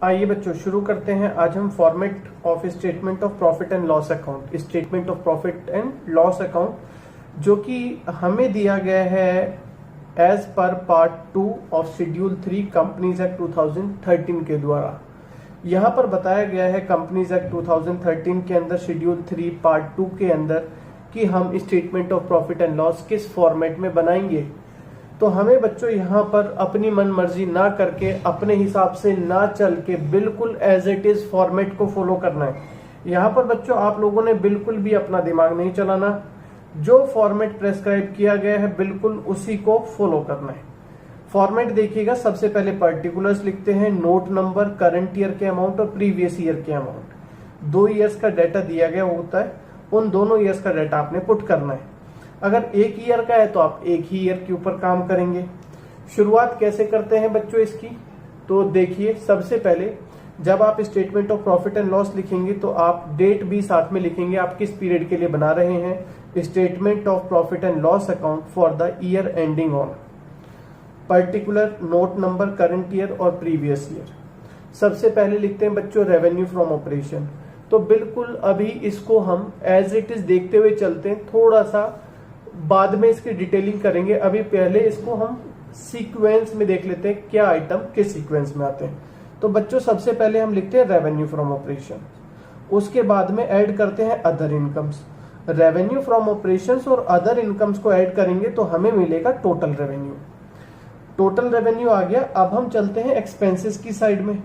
आइए बच्चों शुरू करते हैं। आज हम format of statement of profit and loss account, statement of profit and loss account जो कि हमें दिया गया है as per part 2 of schedule 3 companies act 2013 के द्वारा। यहाँ पर बताया गया है कंपनीज एक्ट 2013 के अंदर शेड्यूल 3 पार्ट 2 के अंदर कि हम statement of profit and loss किस फॉर्मेट में बनाएंगे। तो हमें बच्चों यहाँ पर अपनी मन मर्जी ना करके, अपने हिसाब से ना चल के बिल्कुल एज इट इज फॉर्मेट को फॉलो करना है। यहाँ पर बच्चों आप लोगों ने बिल्कुल भी अपना दिमाग नहीं चलाना, जो फॉर्मेट प्रेस्क्राइब किया गया है बिल्कुल उसी को फॉलो करना है। फॉर्मेट देखिएगा, सबसे पहले पर्टिकुलर्स लिखते हैं, नोट नंबर, करंट ईयर के अमाउंट और प्रीवियस ईयर के अमाउंट। 2 ईयर्स का डाटा दिया गया होता है, उन दोनों ईयर्स का डाटा आपने पुट करना है। अगर 1 ईयर का है तो आप 1 ही ईयर के ऊपर काम करेंगे। शुरुआत कैसे करते हैं बच्चों इसकी, तो देखिए सबसे पहले जब आप statement of profit and loss लिखेंगे तो आप डेट भी साथ में लिखेंगे, आप किस पीरियड के लिए बना रहे हैं। Statement of profit and loss account for the year ending on particular, note number, current year और प्रीवियस ईयर। सबसे पहले लिखते हैं बच्चों रेवेन्यू फ्रॉम ऑपरेशन। तो बिल्कुल अभी इसको हम एज इट इज देखते हुए चलते हैं, थोड़ा सा बाद में इसकी डिटेलिंग करेंगे। अभी पहले इसको हम सीक्वेंस में देख लेते हैं क्या आइटम किस सीक्वेंस में आते हैं। तो बच्चों सबसे पहले हम लिखते हैं रेवेन्यू फ्रॉम ऑपरेशन, उसके बाद में ऐड करते हैं other incomes. Revenue from operations और अदर इनकम्स को ऐड करेंगे तो हमें मिलेगा टोटल रेवेन्यू। टोटल रेवेन्यू आ गया। अब हम चलते हैं एक्सपेंसेस की साइड में।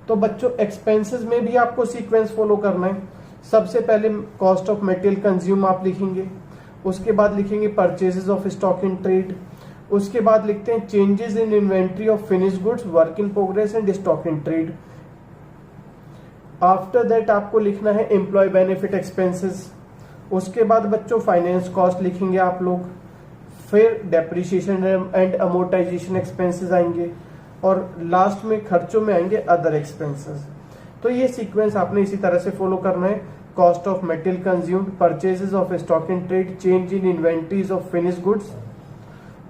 तो बच्चों एक्सपेंसेस में भी आपको सीक्वेंस फॉलो करना है। सबसे पहले कॉस्ट ऑफ मटेरियल कंज्यूम आप लिखेंगे, उसके बाद लिखेंगे purchases of stock in trade, उसके बाद लिखते हैं changes in inventory of finish goods, work in progress and stock in trade. After that आपको लिखना है एम्प्लॉय बेनिफिट एक्सपेंसेस। उसके बाद बच्चों फाइनेंस कॉस्ट लिखेंगे आप लोग, फिर डेप्रिसिएशन एंड अमोर्टाइजेशन एक्सपेंसेस आएंगे और लास्ट में खर्चों में आएंगे अदर एक्सपेंसेस। तो ये सीक्वेंस आपने इसी तरह से फॉलो करना है। Cost of material consumed, purchases of stock in trade, change in inventories of finish goods,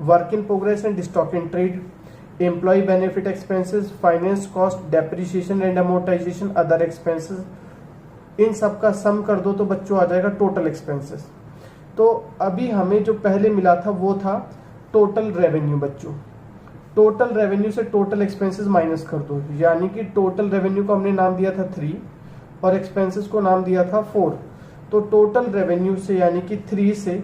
work in progress and stock in trade, employ benefit expenses, finance cost, depreciation and amortisation, other expenses. इन सब का सम कर दो तो बच्चों आ जाएगा total expenses. तो अभी हमें जो पहले मिला था वो था टोटल रेवेन्यू। बच्चों टोटल रेवेन्यू से टोटल एक्सपेंसेस माइनस कर दो, यानी कि टोटल रेवेन्यू को हमने नाम दिया था 3 और एक्सपेंसेस को नाम दिया था 4। तो टोटल रेवेन्यू से यानी कि 3 से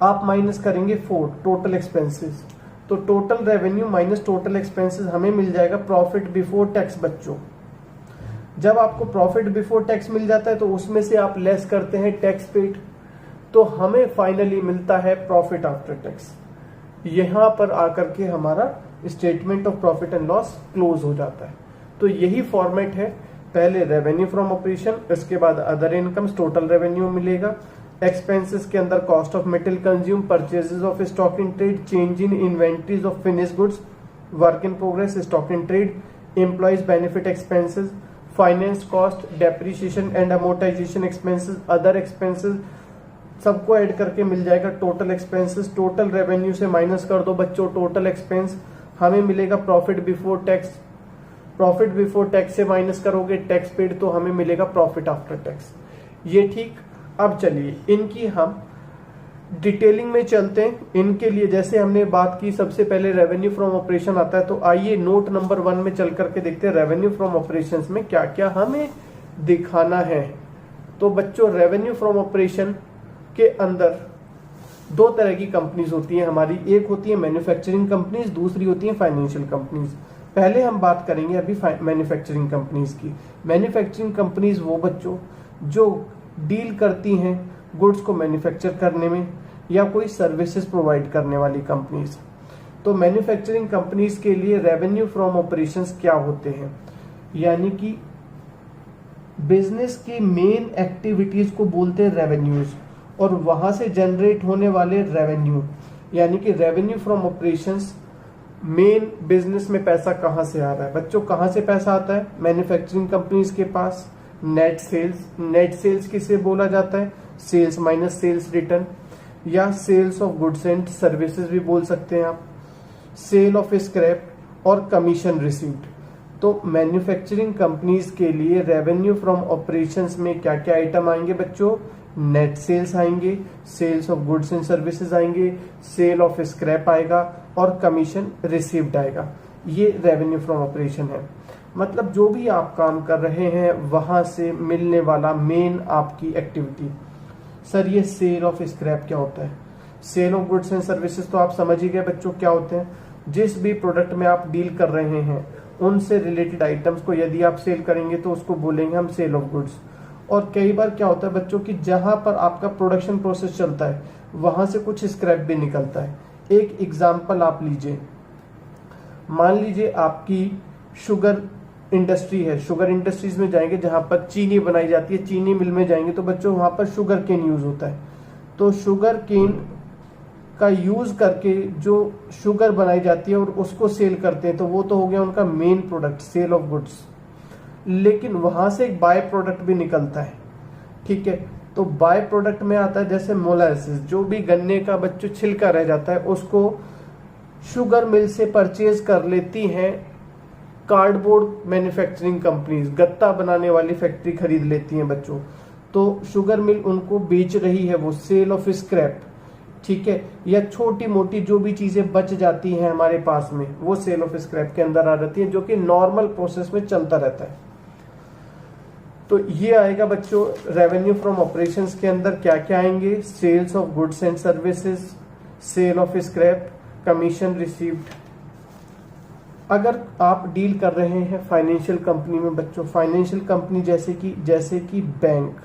आप माइनस करेंगे 4 टोटल एक्सपेंसेस। तो total revenue minus total expenses हमें मिल जाएगा प्रॉफिट बिफोर टैक्स। बच्चों जब आपको प्रॉफिट बिफोर टैक्स मिल जाता है तो उसमें से आप लेस करते हैं टैक्स पेड, तो हमें फाइनली मिलता है प्रॉफिट आफ्टर टैक्स। यहां पर आकर के हमारा statement of profit and loss close हो जाता है। तो यही फॉर्मेट है, पहले रेवेन्यू फ्रॉम ऑपरेशन, इसके बाद अदर इनकम्स, टोटल रेवेन्यू मिलेगा। एक्सपेंसेस के अंदर cost of material consume, purchases of stock in trade, change in inventories of finish goods, work in progress, stock in trade, employees benefit expenses, finance cost, depreciation and amortisation expenses, other expenses, सबको add करके मिल जाएगा total expenses. Total revenue से minus कर दो बच्चों total expense, हमें मिलेगा profit before tax. Profit before tax से माइनस करोगे टैक्स पेड तो हमें मिलेगा प्रॉफिट आफ्टर टैक्स। ये ठीक। अब चलिए इनकी हम डिटेलिंग में चलते हैं। इनके लिए जैसे हमने बात की, सबसे पहले रेवेन्यू फ्रॉम ऑपरेशन आता है। तो आइए नोट नंबर 1 में चल करके देखते हैं रेवेन्यू फ्रॉम ऑपरेशंस में क्या क्या हमें दिखाना है। तो बच्चों रेवेन्यू फ्रॉम ऑपरेशन के अंदर 2 तरह की कंपनीज होती हैं हमारी, एक होती है मैन्युफैक्चरिंग कंपनीज, दूसरी होती है फाइनेंशियल कंपनीज। पहले हम बात करेंगे अभी मैन्युफैक्चरिंग कंपनीज की। मैन्युफैक्चरिंग कंपनीज वो बच्चों जो डील करती हैं गुड्स को मैन्युफैक्चर करने में या कोई सर्विसेज प्रोवाइड करने वाली कंपनीज। तो मैन्युफैक्चरिंग कंपनीज के लिए रेवेन्यू फ्रॉम ऑपरेशंस क्या होते हैं, यानी कि बिजनेस की मेन एक्टिविटीज को बोलते हैं रेवेन्यूज, और वहां से जनरेट होने वाले रेवेन्यू, यानी कि revenue from operations. Main business में पैसा कहां से आ रहा है बच्चों, कहां से पैसा आता है मैन्युफैक्चरिंग कंपनीज के पास, नेट सेल्स। नेट सेल्स किसे बोला जाता है, सेल्स माइनस सेल्स रिटर्न, या sales of goods and services भी बोल सकते हैं आप, सेल ऑफ स्क्रैप और कमीशन रिसीव्ड। तो मैन्युफैक्चरिंग कंपनीज के लिए रेवेन्यू फ्रॉम ऑपरेशंस में क्या क्या आइटम आएंगे बच्चों? नेट सेल्स आएंगे, sales of goods and services आएंगे, सेल ऑफ स्क्रैप आएगा और कमीशन रिसीव्ड आएगा। ये रेवेन्यू फ्रॉम ऑपरेशन है। मतलब जो भी आप काम कर रहे हैं वहां से मिलने वाला मेन आपकी एक्टिविटी। सर ये सेल ऑफ स्क्रैप क्या होता है? Sale of goods and services तो आप समझ ही गए बच्चों क्या होते हैं। जिस भी प्रोडक्ट में आप डील कर रहे हैं उनसे रिलेटेड आइटम्स को यदि आप सेल करेंगे तो उसको बोलेंगे हम सेल ऑफ गुड्स। और कई बार क्या होता है बच्चों की जहां पर आपका प्रोडक्शन प्रोसेस चलता है वहां से कुछ स्क्रैप भी निकलता है। एक एग्जांपल आप लीजिए, मान लीजिए आपकी शुगर इंडस्ट्री है, शुगर इंडस्ट्रीज में जाएंगे जहां पर चीनी बनाई जाती है, चीनी मिल में जाएंगे तो बच्चों वहां पर शुगर केन यूज होता है। तो शुगर केन का यूज करके जो शुगर बनाई जाती है और उसको सेल करते हैं तो वो तो हो गया उनका main product, sale of goods. लेकिन वहां से एक बाय प्रोडक्ट भी निकलता है, ठीक है। तो बाय प्रोडक्ट में आता है जैसे मोलासिस, जो भी गन्ने का बच्चों छिलका रह जाता है उसको शुगर मिल से परचेज कर लेती हैं कार्डबोर्ड मैन्युफैक्चरिंग कंपनीज, गत्ता बनाने वाली फैक्ट्री खरीद लेती हैं बच्चों। तो शुगर मिल उनको बेच रही है वो सेल ऑफ स्क्रैप, ठीक है। या छोटी मोटी जो भी चीजें बच जाती हैं हमारे पास में वो सेल ऑफ स्क्रैप के अंदर आ जाती है, जो कि नॉर्मल प्रोसेस में चलता रहता है। तो ये आएगा बच्चों रेवेन्यू फ्रॉम ऑपरेशंस के अंदर क्या क्या आएंगे? Sales of goods and services, sale of scrap, commission received. अगर आप डील कर रहे हैं फाइनेंशियल कंपनी में बच्चों, फाइनेंशियल कंपनी जैसे कि बैंक,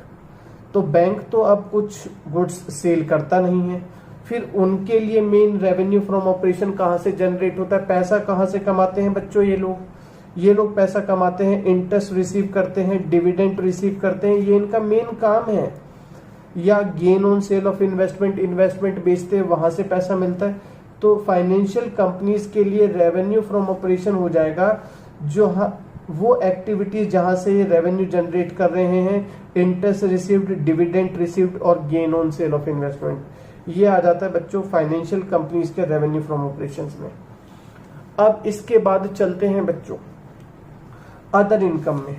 तो बैंक तो अब कुछ गुड्स सेल करता नहीं है, फिर उनके लिए मेन रेवेन्यू फ्रॉम ऑपरेशन कहां से जनरेट होता है? पैसा कहां से कमाते हैं बच्चों ये लोग पैसा कमाते हैं, इंटरेस्ट रिसीव करते हैं, डिविडेंड रिसीव करते हैं, ये इनका मेन काम है। या gain on sale of investment बेचते हैं, वहां से पैसा मिलता है। तो फाइनेंशियल कंपनीज के लिए रेवेन्यू फ्रॉम ऑपरेशन हो जाएगा जो वो एक्टिविटीज जहां से ये रेवेन्यू जनरेट कर रहे हैं, इंटरेस्ट रिसीव्ड, डिविडेंड रिसीव्ड और gain on sale of investment. ये आ जाता है बच्चों फाइनेंशियल कंपनीज के रेवेन्यू फ्रॉम ऑपरेशंस में। अब इसके बाद चलते हैं बच्चों अदर इनकम में।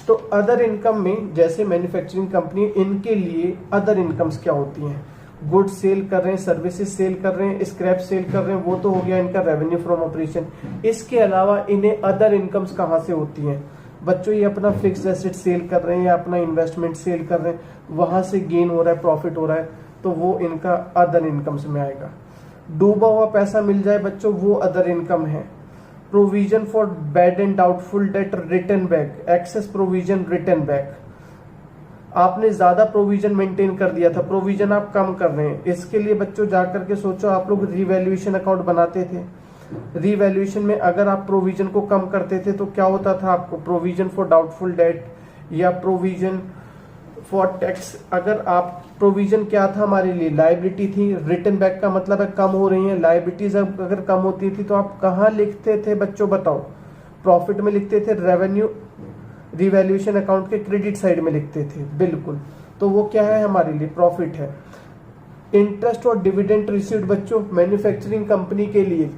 तो अदर इनकम में जैसे मैन्युफैक्चरिंग कंपनी, इनके लिए अदर इनकम्स क्या होती हैं? गुड्स सेल कर रहे हैं, सर्विसेज सेल कर रहे हैं, स्क्रैप सेल कर रहे हैं, वो तो हो गया इनका रेवेन्यू फ्रॉम ऑपरेशन। इसके अलावा इन्हें अदर इनकम्स कहां से होती हैं बच्चों? ये अपना फिक्स्ड एसेट सेल कर रहे हैं या अपना इन्वेस्टमेंट सेल कर रहे हैं, वहां से गेन हो रहा है, प्रॉफिट हो रहा है, तो वो इनका अदर इनकम्स में आएगा। डूबा हुआ पैसा मिल जाए बच्चों, वो अदर इनकम है। Provision for bad and doubtful debt return back, excess provision return back. आपने ज्यादा प्रोविजन मेंटेन कर दिया था, प्रोविजन आप कम कर रहे हैं, इसके लिए बच्चों जाकर के सोचो, आप लोग रिवैल्यूएशन अकाउंट बनाते थे, रिवैल्यूएशन में अगर आप प्रोविजन को कम करते थे तो क्या होता था आपको? प्रोविजन फॉर डाउटफुल डेट या प्रोविजन फॉर टैक्स, अगर आप प्रोविजन क्या था हमारे लिए? लायबिलिटी थी। रिटर्न बैक का मतलब है कम हो रही है लायबिलिटीज। अगर कम होती थी तो आप कहाँ लिखते थे बच्चों बताओ? प्रॉफिट में लिखते थे, रेवेन्यू रिवैल्यूएशन अकाउंट के क्रेडिट साइड में लिखते थे, बिल्कुल। तो वो क्या है हमारे लिए? प्रॉफिट है। इंटरेस्ट और डिविडेंड रिसीव्ड बच्चों मैन्युफैक्चरिंग कंपनी के लिए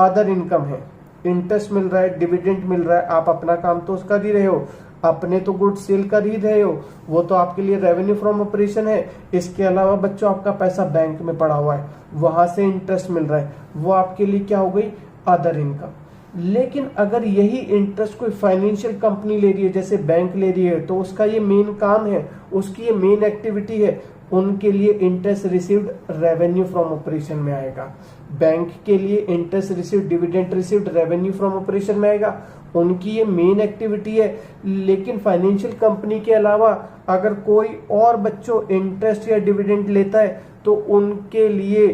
अदर इनकम है। इंटरेस्ट मिल रहा है, डिविडेंड मिल रहा है, आप अपना काम तो कर ही रहे हो, अपने तो गुड सेल कर ही रहे हो, वो तो आपके लिए रेवेन्यू फ्रॉम ऑपरेशन है। इसके अलावा बच्चों आपका पैसा बैंक में पड़ा हुआ है, वहां से इंटरेस्ट मिल रहा है, वो आपके लिए क्या हो गई? Other income. लेकिन अगर यही इंटरेस्ट कोई फाइनेंशियल कंपनी ले रही है, जैसे बैंक ले रही है, तो उसका ये मेन काम है, उसकी ये मेन एक्टिविटी है, उनके लिए interest received revenue from operation में आएगा। बैंक के लिए interest received, dividend received revenue from operation में आएगा, उनकी ये मेन एक्टिविटी है। लेकिन फाइनेंशियल कंपनी के अलावा अगर कोई और बच्चों इंटरेस्ट या डिविडेंड लेता है तो उनके लिए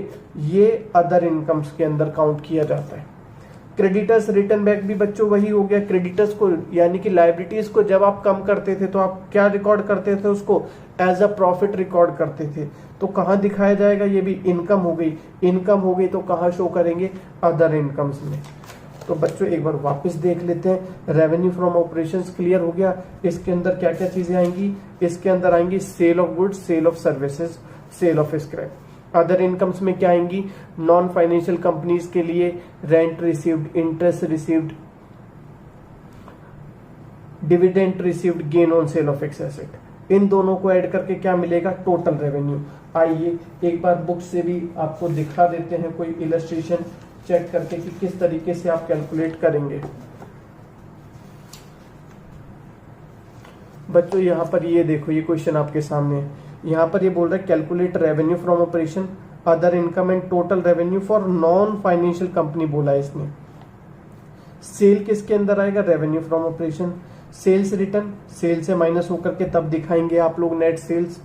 ये अदर इनकम्स के अंदर काउंट किया जाता है। क्रेडिटर्स रिटर्न बैक भी बच्चों वही हो गया। क्रेडिटर्स को यानी कि लायबिलिटीज को जब आप कम करते थे तो आप क्या रिकॉर्ड करते थे? उसको एज अ प्रॉफिट रिकॉर्ड करते थे। तो कहाँ दिखाया जाएगा? ये भी इनकम हो गई। इनकम हो गई तो कहाँ शो करेंगे? अदर इनकम्स में। तो बच्चों एक बार वापस देख लेते हैं। रेवेन्यू फ्रॉम ऑपरेशंस क्लियर हो गया। इसके अंदर क्या क्या चीजें आएंगी? इसके अंदर आएंगी sale of goods, sale of services, sale of scrap. Other incomes में क्या आएंगी? नॉन फाइनेंशियल कंपनीज के लिए rent received, interest received, dividend received, gain on sale of ex asset, इन दोनों को ऐड करके क्या मिलेगा, टोटल रेवेन्यू। आइए एक बार बुक से भी आपको दिखा देते हैं कोई इलस्ट्रेशन चेक करके कि किस तरीके से आप कैलकुलेट करेंगे। बच्चों यहाँ पर ये देखो, ये क्वेश्चन आपके सामने है। यहाँ पर ये बोल रहा है calculate revenue from operation, other income and total revenue for non financial company बोला है इसने। सेल किसके अंदर आएगा, revenue from operation. Sales return, sale से माइनस होकर के तब दिखाएंगे आप लोग net sales.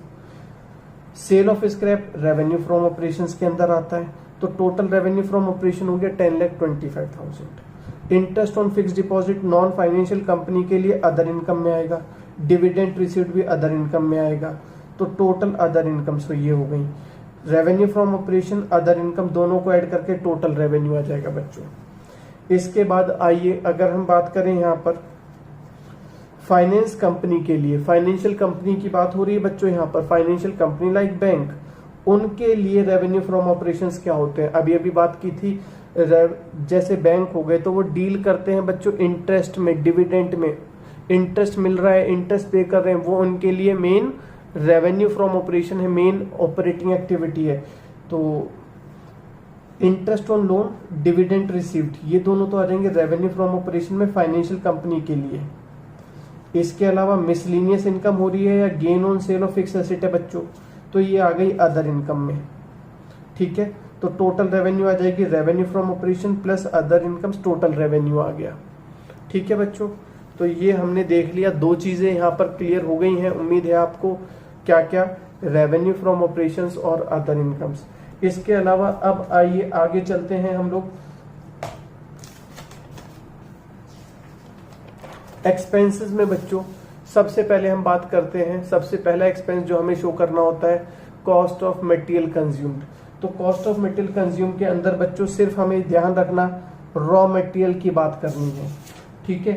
Sale of scrap revenue from operations के अंदर आता है, तो टोटल रेवेन्यू फ्रॉम ऑपरेशन हो गया 10,25,000। Interest on fix deposit non financial company के लिए अदर इनकम में आएगा। डिविडेंड रिसीव्ड भी अदर इनकम में आएगा, तो टोटल अदर इनकम सो ये हो गई। Revenue from operation, other income दोनों को ऐड करके टोटल रेवेन्यू आ जाएगा बच्चों। इसके बाद आइए अगर हम बात करें यहाँ पर फाइनेंस कंपनी के लिए, फाइनेंशियल कंपनी की बात हो रही है बच्चों यहाँ पर, फाइनेंशियल कंपनी लाइक बैंक, उनके लिए रेवेन्यू फ्रॉम ऑपरेशंस क्या होते हैं, अभी अभी बात की थी। जैसे बैंक हो गए तो वो डील करते हैं बच्चों इंटरेस्ट में, डिविडेंड में, इंटरेस्ट मिल रहा है, इंटरेस्ट पे कर रहे हैं, वो उनके लिए मेन रेवेन्यू फ्रॉम ऑपरेशन है, मेन ऑपरेटिंग एक्टिविटी है। तो interest on loan, dividend received, ये दोनों तो आ जाएंगे रेवेन्यू फ्रॉम ऑपरेशन में फाइनेंशियल कंपनी के लिए। इसके अलावा मिसलिनियस इनकम हो रही है या gain on sale of fix asset है बच्चों, तो ये आ गई अदर इनकम में। ठीक है, तो टोटल रेवेन्यू आ जाएगी revenue from operation plus other income, total revenue आ गया। ठीक है बच्चों, तो ये हमने देख लिया, दो चीजें यहाँ पर क्लियर हो गई हैं। उम्मीद है आपको, क्या क्या, रेवेन्यू फ्रॉम ऑपरेशंस और अदर इनकम्स। इसके अलावा अब आइए आगे चलते हैं हम लोग एक्सपेंसेस में बच्चों। सबसे पहले हम बात करते हैं, सबसे पहला एक्सपेंस जो हमें शो करना होता है कॉस्ट ऑफ मटेरियल कंज्यूम्ड। तो कॉस्ट ऑफ मटेरियल कंज्यूम के अंदर बच्चों सिर्फ हमें ध्यान रखना रॉ मटेरियल की बात करनी है। ठीक है,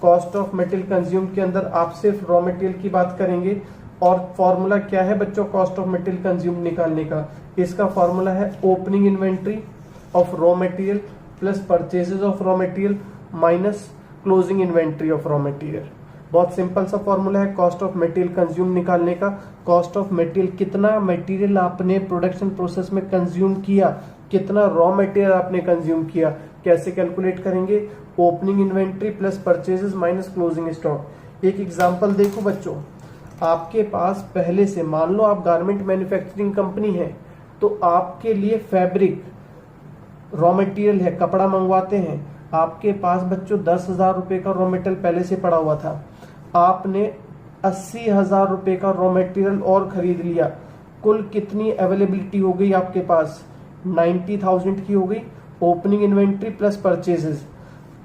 कॉस्ट ऑफ मटेरियल कंज्यूम के अंदर आप सिर्फ रॉ मटेरियल की बात करेंगे। और फॉर्मूला क्या है बच्चों कॉस्ट ऑफ मटेरियल कंज्यूम निकालने का, इसका फॉर्मूला है opening inventory of raw material plus purchases of raw material minus closing inventory of raw material. बहुत सिंपल सा फॉर्मूला है कॉस्ट ऑफ मटेरियल कंज्यूम निकालने का। कॉस्ट ऑफ मटेरियल, कितना मटेरियल आपने प्रोडक्शन प्रोसेस में कंज्यूम किया, कितना रॉ मटेरियल आपने कंज्यूम किया, कैसे कैलकुलेट करेंगे, opening inventory plus purchases minus closing stock. एक एग्जांपल देखो बच्चों, आपके पास पहले से, मान लो आप गारमेंट मैन्युफैक्चरिंग कंपनी है, तो आपके लिए फैब्रिक रॉ मटेरियल है, कपड़ा मंगवाते हैं, आपके पास बच्चों 10,000 रुपए का रॉ मटेरियल पहले से पड़ा हुआ था, आपने 80,000 रुपए का रॉ मटेरियल और खरीद लिया, कुल कितनी अवेलेबिलिटी हो गई आपके पास, 90,000 की हो गई। Opening inventory plus purchases,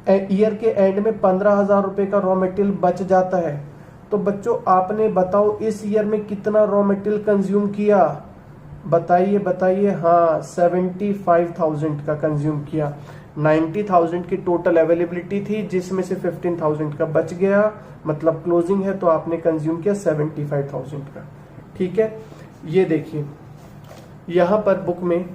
year के एंड में 15,000 रुपए का रॉ मटेरियल बच जाता है। तो बच्चों आपने बताओ इस ईयर में कितना रॉ मटेरियल कंज्यूम किया, बताइए बताइए। हाँ, 75,000 का कंज्यूम किया। 90,000 की टोटल अवेलेबिलिटी थी, जिसमें से 15,000 का बच गया, मतलब क्लोजिंग है, तो आपने कंज्यूम किया 75,000 का। ठीक है, ये देखिए यहां पर बुक में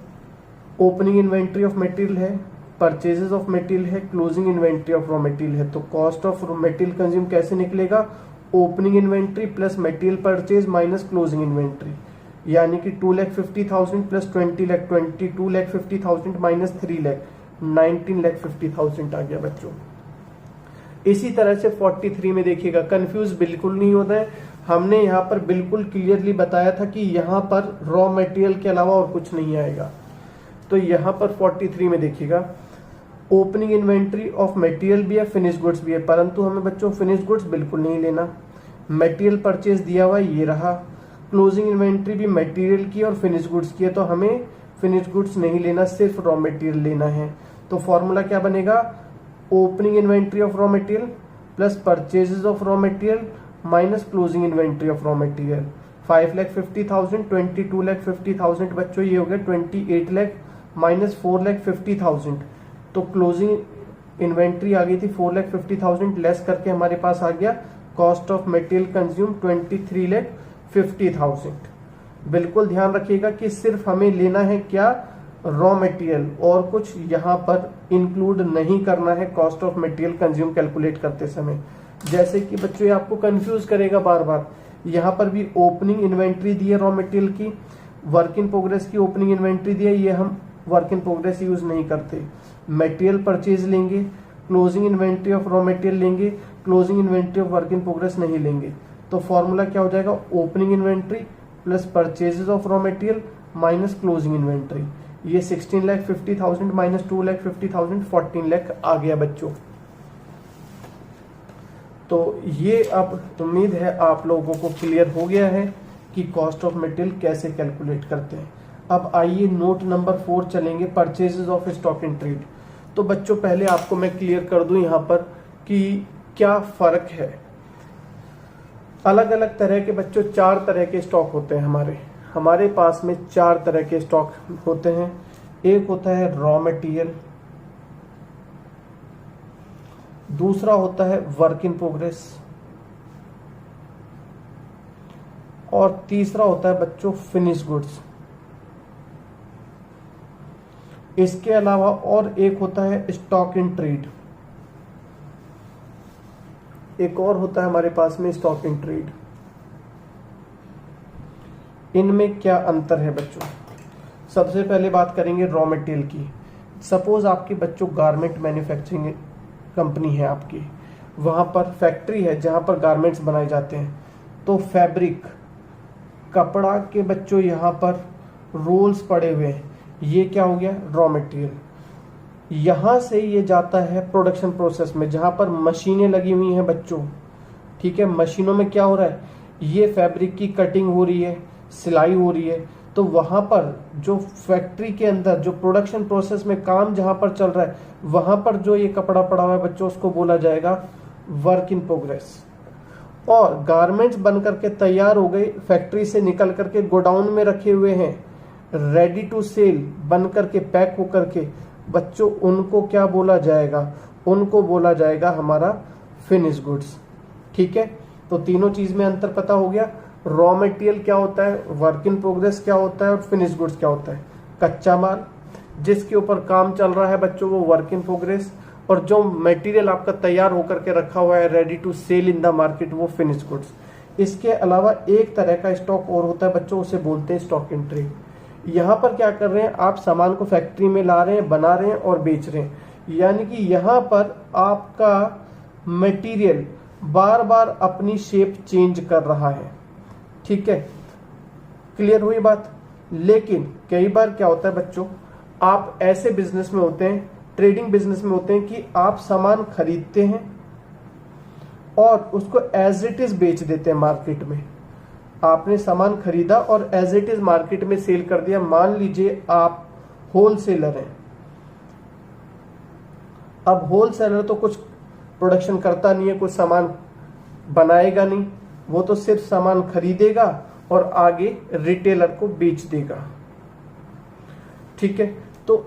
ओपनिंग इन्वेंट्री ऑफ मटेरियल है, परचेजेस ऑफ मटेरियल है, closing inventory of raw material है। तो कॉस्ट ऑफ मटेरियल कंज्यूम कैसे निकलेगा, opening inventory plus material purchase minus closing inventory, यानी कि 2,50,000 प्लस 22,50,000 माइनस 3,00,000, 19,50,000 आ गया बच्चों। इसी तरह से 43 में देखिएगा, कंफ्यूज बिल्कुल नहीं होता है, हमने यहाँ पर बिल्कुल क्लियरली बताया था कि यहाँ पर रॉ मटेरियल के अलावा और कुछ नहीं आएगा। तो यहाँ पर 43 में देखिएगा ओपनिंग इन्वेंट्री ऑफ मटेरियल भी है, फिनिश गुड्स भी है, परंतु हमें बच्चों फिनिश गुड्स बिल्कुल नहीं लेना। मटेरियल परचेज दिया हुआ ये रहा, क्लोजिंग इन्वेंट्री भी मटेरियल की और फिनिश गुड्स की है, तो हमें फिनिश गुड्स नहीं लेना, सिर्फ रॉ मटेरियल लेना है। तो फॉर्मूला क्या बनेगा, opening inventory of raw material plus purchases of raw material minus closing inventory of raw material. 5,50,000 22,50,000 बच्चों, ये हो गया 28 लाख माइनस 4,50,000। तो क्लोजिंग इन्वेंट्री आ गई थी 4,50,000, लेस करके हमारे पास आ गया कॉस्ट ऑफ मटेरियल कंज्यूम 23,50,000। बिल्कुल ध्यान रखिएगा कि सिर्फ हमें लेना है क्या, रॉ मटेरियल, और कुछ यहाँ पर इंक्लूड नहीं करना है cost of material consume calculate करते समय। जैसे कि बच्चों ये आपको कंफ्यूज करेगा बार बार। यहाँ पर भी ओपनिंग इन्वेंट्री दी है रॉ मटेरियल की, वर्क इन प्रोग्रेस की ओपनिंग इन्वेंट्री दी है, ये हम वर्क इन प्रोग्रेस यूज नहीं करते। मटेरियल परचेज लेंगे, closing inventory of raw material लेंगे, closing inventory of work in progress नहीं लेंगे। तो फॉर्मूला क्या हो जाएगा, opening inventory plus purchases of raw material minus closing inventory. ये 16,50,000 माइनस 2,50,000 14 लाख आ गया बच्चों। तो ये अब उम्मीद है आप लोगों को क्लियर हो गया है कि कॉस्ट ऑफ मटेरियल कैसे कैलकुलेट करते हैं। अब आइए नोट नंबर 4 चलेंगे, purchases of stock in trade. तो बच्चों पहले आपको मैं क्लियर कर दूं यहाँ पर कि क्या फर्क है। अलग अलग तरह के बच्चों 4 तरह के स्टॉक होते हैं हमारे पास में 4 तरह के स्टॉक होते हैं। एक होता है रॉ मटेरियल, दूसरा होता है वर्क इन प्रोग्रेस, और तीसरा होता है बच्चों फिनिश गुड्स। इसके अलावा और एक होता है स्टॉक इन ट्रेड, एक और होता है हमारे पास में स्टॉक इन ट्रेड। इनमें क्या अंतर है बच्चों। सबसे पहले बात करेंगे रॉ मटेरियल की। सपोज आपकी बच्चों गारमेंट मैन्युफैक्चरिंग कंपनी है आपकी, वहां पर फैक्ट्री है जहां पर गारमेंट्स बनाए जाते हैं। तो फैब्रिक कपड़ा के बच्चों यहाँ पर रोल्स पड़े हुए हैं, ये क्या हो गया रॉ मटेरियल। यहां से ये जाता है प्रोडक्शन प्रोसेस में जहां पर मशीनें लगी हुई हैं बच्चों, ठीक है। मशीनों में क्या हो रहा है, ये फैब्रिक की कटिंग हो रही है, सिलाई हो रही है। तो वहां पर जो फैक्ट्री के अंदर जो प्रोडक्शन प्रोसेस में काम जहां पर चल रहा है, वहां पर जो ये कपड़ा पड़ा हुआ है बच्चों, उसको बोला जाएगा वर्क इन प्रोग्रेस। और गारमेंट्स बन करके तैयार हो गए, फैक्ट्री से निकल करके गोडाउन में रखे हुए हैं, रेडी टू सेल बन करके पैक होकर के बच्चों, उनको क्या बोला जाएगा, उनको बोला जाएगा हमारा फिनिश गुड्स, ठीक है। तो तीनों चीज में अंतर पता हो गया। रॉ मटेरियल क्या होता है, वर्क इन प्रोग्रेस क्या होता है, और फिनिश गुड्स क्या होता है। कच्चा माल जिसके ऊपर काम चल रहा है बच्चों, वो वर्क इन प्रोग्रेस, और जो मटेरियल आपका तैयार होकर के रखा हुआ है ready to sale in the market, वो फिनिश गुड्स। इसके अलावा एक तरह का स्टॉक और होता है बच्चों, उसे बोलते हैं स्टॉक इन ट्रेड। यहाँ पर क्या कर रहे हैं, आप सामान को फैक्ट्री में ला रहे हैं, बना रहे हैं और बेच रहे हैं। यानी कि यहाँ पर आपका मटेरियल बार बार अपनी शेप चेंज कर रहा है, ठीक है। क्लियर हुई बात। लेकिन कई बार क्या होता है बच्चों, आप ऐसे बिजनेस में होते हैं, ट्रेडिंग बिजनेस में होते हैं कि आप सामान खरीदते हैं और उसको एज इट इज बेच देते हैं मार्केट में। आपने सामान खरीदा और एज इट इज मार्केट में सेल कर दिया। मान लीजिए आप होलसेलर हैं। अब होलसेलर तो कुछ प्रोडक्शन करता नहीं है, कुछ सामान बनाएगा नहीं, वो तो सिर्फ सामान खरीदेगा और आगे रिटेलर को बेच देगा, ठीक है। तो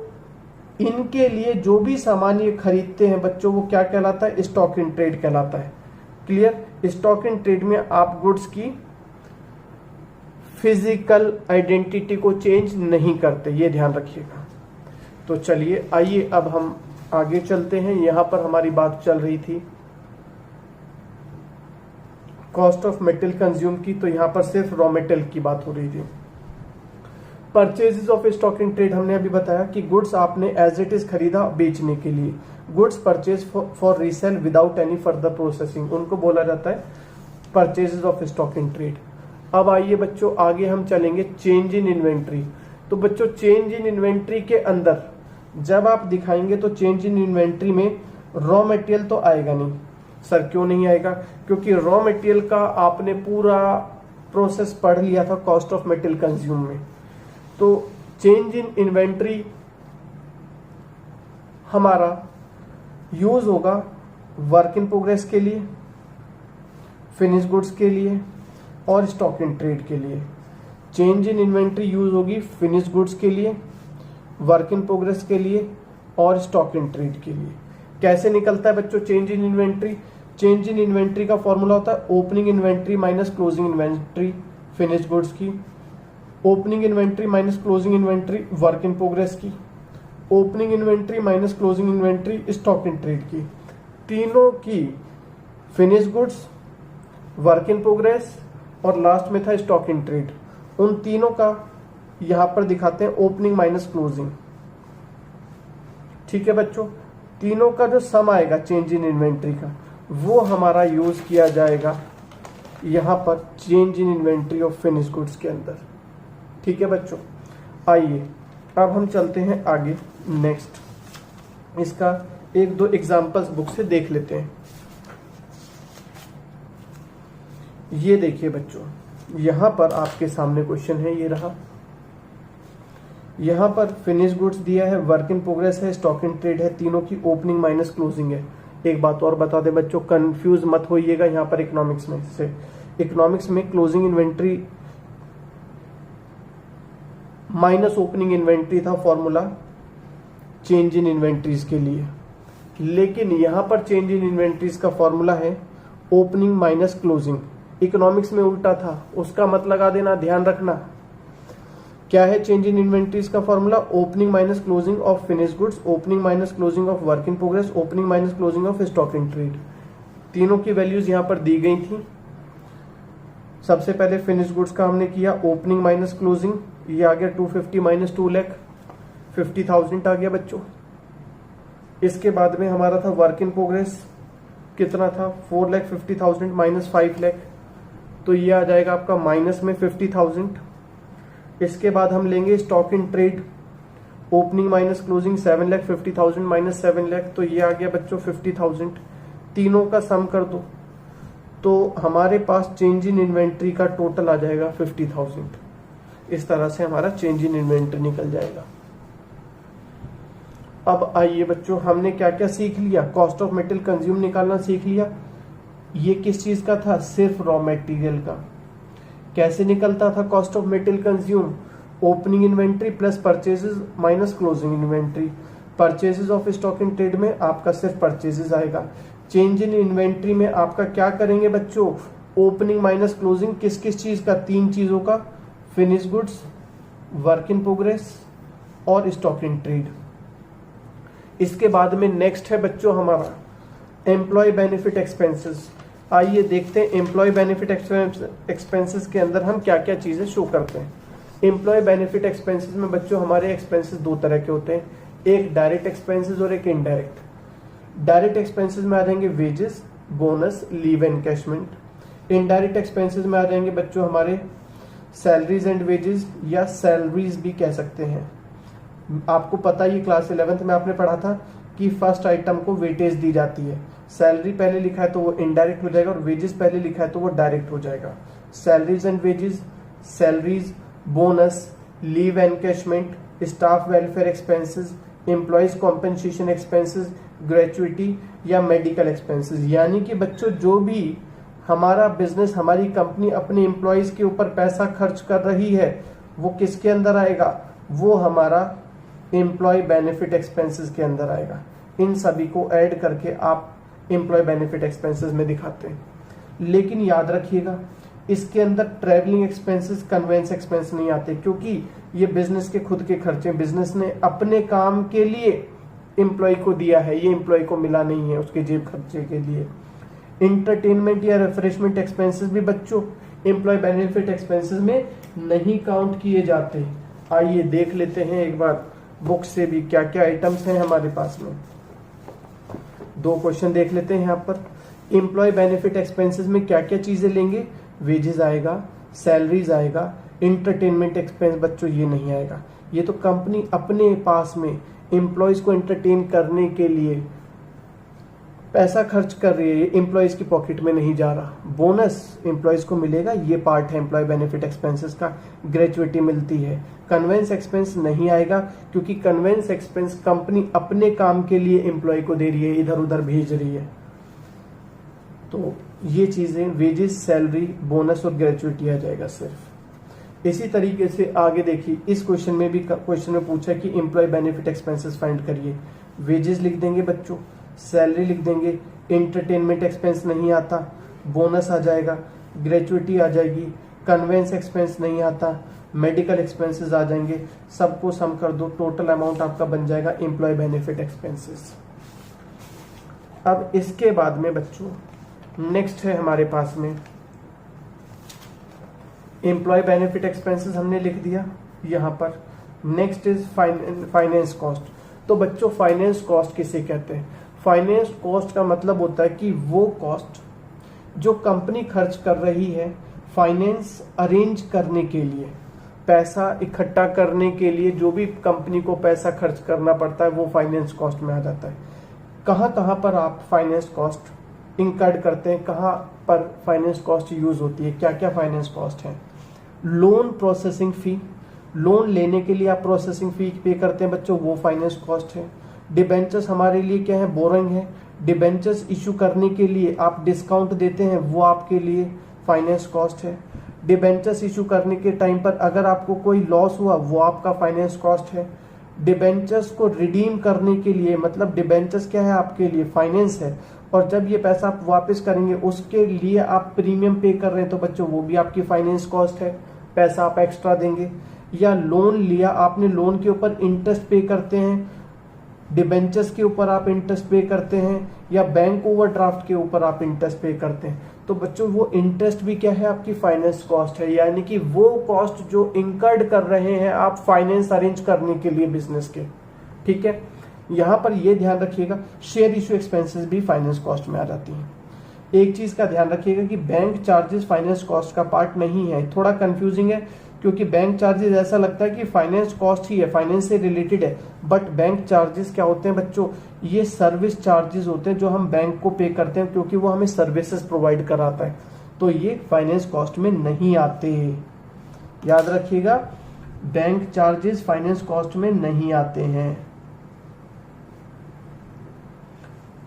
इनके लिए जो भी सामान ये खरीदते हैं बच्चों, वो क्या कहलाता है, स्टॉक इन ट्रेड कहलाता है। क्लियर। स्टॉक इन ट्रेड में आप गुड्स की फिजिकल आइडेंटिटी को चेंज नहीं करते, ये ध्यान रखिएगा। तो चलिए आइए अब हम आगे चलते हैं। यहां पर हमारी बात चल रही थी कॉस्ट ऑफ मेटेरियल कंज्यूम की, तो यहां पर सिर्फ रॉ मटेरियल की बात हो रही थी। Purchases of stock in trade हमने अभी बताया कि गुड्स आपने एज इट इज खरीदा बेचने के लिए, goods purchase for resale without any further processing, उनको बोला जाता है purchases of stock in trade. अब आइए बच्चों आगे हम चलेंगे चेंज इन इन्वेंट्री। तो बच्चों चेंज इन इन्वेंट्री के अंदर जब आप दिखाएंगे तो चेंज इन इन्वेंट्री में रॉ मटेरियल तो आएगा नहीं। सर क्यों नहीं आएगा, क्योंकि रॉ मटेरियल का आपने पूरा प्रोसेस पढ़ लिया था कॉस्ट ऑफ मटेरियल कंज्यूम में। तो चेंज इन इन्वेंट्री हमारा यूज होगा वर्क इन प्रोग्रेस के लिए, फिनिश गुड्स के लिए और स्टॉक इन ट्रेड के लिए। चेंज इन इन्वेंट्री यूज होगी फिनिश गुड्स के लिए, वर्क इन प्रोग्रेस के लिए और स्टॉक इन ट्रेड के लिए। कैसे निकलता है बच्चों change in inventory? Change in inventory का फॉर्मूला होता है opening inventory minus closing inventory finish goods की, opening inventory minus closing inventory work in progress की, opening inventory minus closing inventory stock in trade की। तीनों की finish goods, work in progress और last में था स्टॉक इन ट्रेड। उन तीनों का यहां पर दिखाते हैं ओपनिंग माइनस क्लोजिंग। ठीक है बच्चों, तीनों का जो सम आएगा चेंज इन इन्वेंट्री का, वो हमारा यूज किया जाएगा यहां पर change in inventory of finish goods के अंदर। ठीक है बच्चों, आइए अब हम चलते हैं आगे। नेक्स्ट इसका एक दो एग्जांपल्स बुक से देख लेते हैं। ये देखिए बच्चों, यहां पर आपके सामने क्वेश्चन है, ये रहा। यहां पर फिनिश गुड्स दिया है, वर्क इन प्रोग्रेस है, स्टॉक इन ट्रेड है, तीनों की ओपनिंग माइनस क्लोजिंग है। एक बात और बता दें बच्चों, कंफ्यूज मत होइएगा। यहां पर इकोनॉमिक्स में closing inventory minus opening inventory था फॉर्मूला चेंज इन इन्वेंट्रीज के लिए, लेकिन यहां पर चेंज इन इन्वेंट्रीज का फॉर्मूला है ओपनिंग माइनस क्लोजिंग। इकोनॉमिक्स में उल्टा था, उसका मत लगा देना, ध्यान रखना। क्या है चेंज इन इन्वेंट्रीज का formula? Opening minus closing of finish goods, opening minus closing of work in progress, opening minus closing of stock in trade. तीनों की वैल्यूज यहां पर दी गई थी। सबसे पहले फिनिश गुड्स का हमने किया ओपनिंग माइनस क्लोजिंग, ये आ गया 250 माइनस 2 लाख, 50,000 आ गया बच्चों। इसके बाद में हमारा था वर्क इन प्रोग्रेस, कितना था 4,50,000 माइनस 5 लाख, तो ये आ जाएगा आपका माइनस में 50,000। इसके बाद हम लेंगे stock in trade, opening minus closing 7,50,000 minus 7 lakh, तो ये आ गया बच्चों 50,000। तीनों का सम कर दो तो हमारे पास चेंज इन इन्वेंट्री का टोटल आ जाएगा 50,000। इस तरह से हमारा चेंज इन इन्वेंट्री निकल जाएगा। अब आइए बच्चों, हमने क्या क्या सीख लिया? कॉस्ट ऑफ मेटेरियल कंज्यूम निकालना सीख लिया। ये किस चीज का था? सिर्फ रॉ मटेरियल का। कैसे निकलता था cost of material consume? Opening inventory plus purchases minus closing inventory. Purchases of stock in trade में आपका सिर्फ परचेजेस आएगा। चेंज इन इन्वेंट्री में आपका क्या करेंगे बच्चों? ओपनिंग माइनस क्लोजिंग किस किस चीज का? 3 चीजों का, finish goods, work in progress और स्टॉक इन ट्रेड। इसके बाद में नेक्स्ट है बच्चों हमारा एम्प्लॉय बेनिफिट एक्सपेंसेस। आइए देखते हैं एम्प्लॉय बेनिफिट एक्सपेंसेस के अंदर हम क्या क्या चीजें शो करते हैं। एम्प्लॉय बेनिफिट एक्सपेंसेस में बच्चों हमारे एक्सपेंसेस 2 तरह के होते हैं, एक डायरेक्ट एक्सपेंसेस और एक इनडायरेक्ट। डायरेक्ट एक्सपेंसेस में आ जाएंगे wages, bonus, leave encashment. Indirect expenses में आ जाएंगे बच्चों हमारे सैलरीज एंड वेजेस या सैलरीज भी कह सकते हैं। आपको पता ही क्लास 11th में आपने पढ़ा था कि फर्स्ट आइटम को वेटेज दी जाती है। सैलरी पहले लिखा है तो वो इनडायरेक्ट हो जाएगा और वेजेस पहले लिखा है तो वो डायरेक्ट हो जाएगा। Salaries and wages, salaries, bonus, leave encashment, staff welfare expenses, employees compensation expenses, gratuity या मेडिकल एक्सपेंसेस। यानी कि बच्चों जो भी हमारा बिजनेस, हमारी कंपनी अपने एम्प्लॉयज के ऊपर पैसा खर्च कर रही है वो किसके अंदर आएगा? वो हमारा एम्प्लॉय बेनिफिट एक्सपेंसेस के अंदर आएगा। इन सभी को ऐड करके आप एम्प्लॉय बेनिफिट एक्सपेंसेस में दिखाते हैं। लेकिन याद रखिएगा इसके अंदर ट्रैवलिंग एक्सपेंसेस, कन्वेंस एक्सपेंस नहीं आते, क्योंकि ये बिजनेस के खुद के खर्चे, बिजनेस ने अपने काम के लिए एम्प्लॉय को दिया है, ये एम्प्लॉय को मिला नहीं है उसके जेब खर्चे के लिए। इंटरटेनमेंट या रिफ्रेशमेंट एक्सपेंसेस भी बच्चों एम्प्लॉय बेनिफिट एक्सपेंसेस में नहीं काउंट किए जाते। आइए देख लेते हैं एक बार बुक से भी क्या क्या आइटम्स हैं हमारे पास में। 2 क्वेश्चन देख लेते हैं यहाँ पर। एम्प्लॉय बेनिफिट एक्सपेंसेस में क्या क्या चीजें लेंगे? वेजेस आएगा, सैलरीज आएगा, इंटरटेनमेंट एक्सपेंस बच्चों ये नहीं आएगा। ये तो कंपनी अपने पास में एम्प्लॉयज को एंटरटेन करने के लिए पैसा खर्च कर रही है, एम्प्लॉयज की पॉकेट में नहीं जा रहा। बोनस एम्प्लॉयज को मिलेगा, ये पार्ट है एम्प्लॉय बेनिफिट एक्सपेंसेस का। ग्रेचुइटी मिलती है। कन्वेंस एक्सपेंस नहीं आएगा क्योंकि कन्वेंस एक्सपेंस कंपनी अपने काम के लिए एम्प्लॉय को दे रही है, इधर उधर भेज रही है। तो ये चीजें वेजेस, सैलरी, बोनस और ग्रेचुइटी आ जाएगा सिर्फ। इसी तरीके से आगे देखिए, इस क्वेश्चन में भी क्वेश्चन में पूछा कि एम्प्लॉय बेनिफिट एक्सपेंसेस फाइंड करिए। वेजेस लिख देंगे बच्चों, सैलरी लिख देंगे, इंटरटेनमेंट एक्सपेंस नहीं आता, बोनस आ जाएगा, ग्रेचुइटी आ जाएगी, कन्वेंस एक्सपेंस नहीं आता, मेडिकल एक्सपेंसेस आ जाएंगे। सबको सम कर दो, टोटल अमाउंट आपका बन जाएगा एम्प्लॉय बेनिफिट एक्सपेंसेस। अब इसके बाद में बच्चों नेक्स्ट है हमारे पास में एम्प्लॉय बेनिफिट एक्सपेंसेस, हमने लिख दिया यहाँ पर। Next is finance cost. तो बच्चों फाइनेंस कॉस्ट किसे कहते हैं? फाइनेंस कॉस्ट का मतलब होता है कि वो कॉस्ट जो कंपनी खर्च कर रही है फाइनेंस अरेंज करने के लिए, पैसा इकट्ठा करने के लिए जो भी कंपनी को पैसा खर्च करना पड़ता है वो फाइनेंस कॉस्ट में आ जाता है। कहाँ कहाँ पर आप फाइनेंस कॉस्ट इंकर्ड करते हैं, कहाँ पर फाइनेंस कॉस्ट यूज होती है, क्या क्या फाइनेंस कॉस्ट है? लोन प्रोसेसिंग फी, लोन लेने के लिए आप प्रोसेसिंग फी पे करते हैं बच्चों, वो फाइनेंस कॉस्ट है। डिबेंचर्स हमारे लिए क्या है? बोरोइंग है। डिबेंचर्स इशू करने के लिए आप डिस्काउंट देते हैं, वो आपके लिए फाइनेंस कॉस्ट है। डिबेंचर्स इशू करने के टाइम पर अगर आपको कोई लॉस हुआ वो आपका फाइनेंस कॉस्ट है। डिबेंचर्स को रिडीम करने के लिए, मतलब डिबेंचर्स क्या है आपके लिए? फाइनेंस है। और जब ये पैसा आप वापस करेंगे उसके लिए आप प्रीमियम पे कर रहे हैं तो बच्चों वो भी आपकी फाइनेंस कॉस्ट है, पैसा आप एक्स्ट्रा देंगे। या लोन लिया आपने, लोन के ऊपर इंटरेस्ट पे करते हैं, डिबेंचर्स के ऊपर आप इंटरेस्ट पे करते हैं, या बैंक ओवरड्राफ्ट के ऊपर आप इंटरेस्ट पे करते हैं, तो बच्चों वो इंटरेस्ट भी क्या है? आपकी फाइनेंस कॉस्ट है। यानी कि वो कॉस्ट जो इंकर्ड कर रहे हैं आप फाइनेंस अरेंज करने के लिए बिजनेस के, ठीक है। यहां पर ये ध्यान रखिएगा शेयर इशू एक्सपेंसेस भी फाइनेंस कॉस्ट में आ जाती हैं। एक चीज का ध्यान रखिएगा कि बैंक चार्जेस फाइनेंस कॉस्ट का पार्ट नहीं है। थोड़ा कंफ्यूजिंग है क्योंकि बैंक चार्जेस ऐसा लगता है कि फाइनेंस कॉस्ट ही है, फाइनेंस से रिलेटेड है, बट बैंक चार्जेस क्या होते हैं बच्चों? ये सर्विस चार्जेस होते हैं जो हम बैंक को पे करते हैं क्योंकि वो हमें सर्विसेज प्रोवाइड कराता है, तो ये फाइनेंस कॉस्ट में नहीं आते। याद रखिएगा बैंक चार्जेस फाइनेंस कॉस्ट में नहीं आते हैं,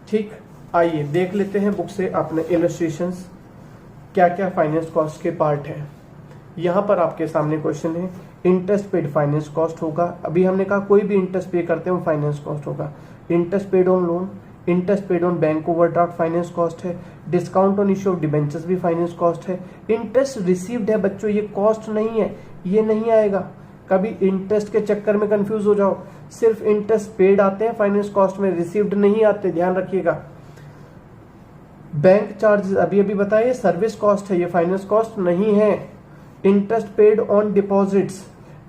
ठीक। आइए देख लेते हैं बुक से अपने इलस्ट्रेशंस, क्या क्या फाइनेंस कॉस्ट के पार्ट है। यहां पर आपके सामने क्वेश्चन है, इंटरेस्ट पेड फाइनेंस कॉस्ट होगा। अभी हमने कहा कोई भी इंटरेस्ट पे करते हैं वो फाइनेंस कॉस्ट होगा। Interest paid on loan, interest paid on bank overdraft finance cost है। Discount on issue of debentures भी फाइनेंस कॉस्ट है। इंटरेस्ट रिसीव्ड है बच्चों, ये कॉस्ट नहीं है, ये नहीं आएगा। कभी इंटरेस्ट के चक्कर में कंफ्यूज हो जाओ, सिर्फ इंटरेस्ट पेड आते हैं फाइनेंस कॉस्ट में, रिसीव्ड नहीं आते, ध्यान रखिएगा। बैंक चार्जेस अभी अभी बताइए सर्विस कॉस्ट है, ये फाइनेंस कॉस्ट नहीं है। Interest paid on deposits,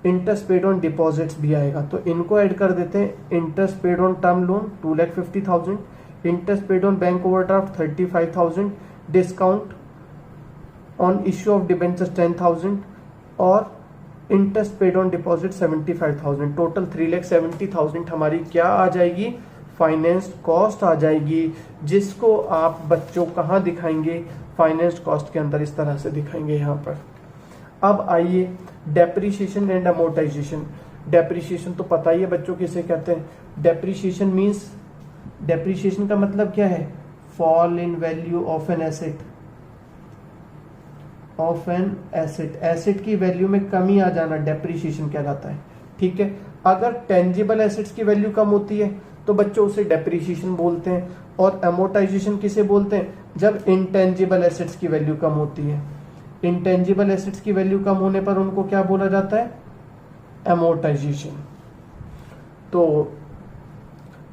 interest paid on deposits भी आएगा, तो इनको ऐड कर देते हैं। Interest paid on term loan 2,50,000, interest paid on bank overdraft 35,000, discount on issue of debentures 10,000 और interest paid on deposit 75,000। Total 3,70,000 हमारी क्या आ जाएगी? फाइनेंस कॉस्ट आ जाएगी, जिसको आप बच्चों कहाँ दिखाएंगे? फाइनेंस कॉस्ट के अंदर इस तरह से दिखाएंगे यहाँ पर। अब आइए डेप्रिसिएशन एंड अमोर्टाइजेशन। डेप्रिसिएशन तो पता ही है बच्चों किसे कहते हैं। डेप्रिसिएशन मींस, डेप्रिसिएशन का मतलब क्या है? Fall in value of an asset, of an asset, asset की वैल्यू में कमी आ जाना डेप्रिसिएशन कहलाता है, ठीक है। अगर टेंजिबल एसेट्स की वैल्यू कम होती है तो बच्चों उसे डेप्रिसिएशन बोलते हैं। और अमोर्टाइजेशन किसे बोलते हैं? जब इंटेंजिबल एसेट्स की वैल्यू कम होती है। इंटेंजिबल एसेट्स की वैल्यू कम होने पर उनको क्या बोला जाता है? अमोर्टाइजेशन। तो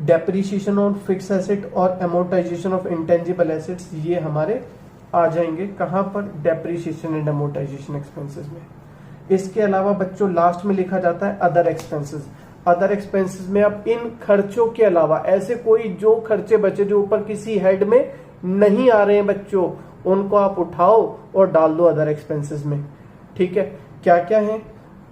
डेप्रिसिएशन ऑन फिक्स एसेट और अमोर्टाइजेशन ऑफ इंटेंजिबल एसेट्स ये हमारे आ जाएंगे कहां पर? डेप्रिसिएशन एंड अमोर्टाइजेशन एक्सपेंसेस में। इसके अलावा बच्चों लास्ट में लिखा जाता है अदर एक्सपेंसेस। अदर एक्सपेंसेस में अब इन खर्चों के अलावा ऐसे कोई जो खर्चे बचे जो ऊपर किसी हेड में नहीं आ रहे हैं बच्चों, उनको आप उठाओ और डाल दो अदर एक्सपेंसेस में, ठीक है। क्या क्या है?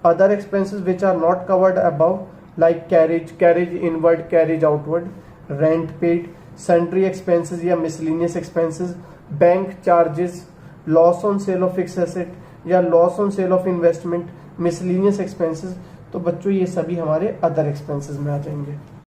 Other expenses which are not covered above like carriage, carriage inward, carriage outward, rent paid, sundry expenses या miscellaneous expenses, bank charges, loss on sale of fix asset या loss on sale of investment, miscellaneous expenses. तो बच्चों ये सभी हमारे other expenses में आ जाएंगे।